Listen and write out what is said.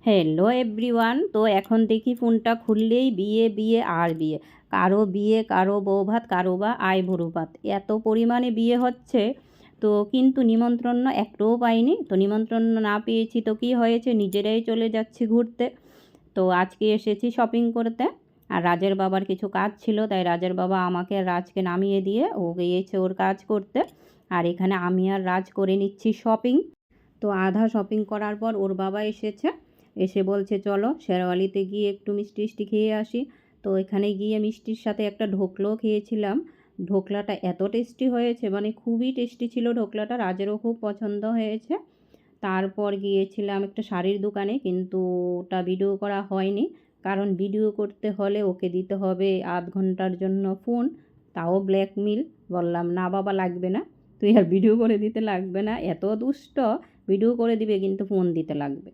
Hello everyone. তো এখন দেখি ফোনটা খুললেই বিয়ে বিয়ে আর বিয়ে, কারো বিয়ে, কারো বৌভাত, কারো বা আইবুড়ো ভাত, এত পরিমাণে বিয়ে হচ্ছে। তো কিন্তু নিমন্ত্রণ একটাও পাইনি। তো নিমন্ত্রণ না পেয়েছি তো কী হয়েছে, নিজেরাই চলে যাচ্ছি ঘুরতে। তো আজকে এসেছি শপিং করতে। আর রাজের বাবার কিছু কাজ ছিল, তাই রাজের বাবা আমাকে আর রাজকে নামিয়ে দিয়ে ও গিয়েছে ওর কাজ করতে। আর এখানে আমি আর রাজ করে নিচ্ছি শপিং। তো আধা শপিং করার পর ওর বাবা এসেছে, এসে বলছে চলো শেরওয়ালিতে গিয়ে একটু মিষ্টি মিষ্টি খেয়ে আসি। তো এখানে গিয়ে মিষ্টির সাথে একটা ঢোকলাও খেয়েছিলাম। ঢোকলাটা এত টেস্টি হয়েছে, মানে খুবই টেস্টি ছিল ঢোকলাটা, রাজেরও খুব পছন্দ হয়েছে। তারপর গিয়েছিলাম একটা শাড়ির দোকানে, কিন্তু ওটা ভিডিও করা হয়নি, কারণ ভিডিও করতে হলে ওকে দিতে হবে আধ ঘন্টার জন্য ফোন, তাও ব্ল্যাকমেল। বললাম না বাবা, লাগবে না, তুই আর ভিডিও করে দিতে লাগবে না, এত দুষ্ট, ভিডিও করে দিবে কিন্তু ফোন দিতে লাগবে।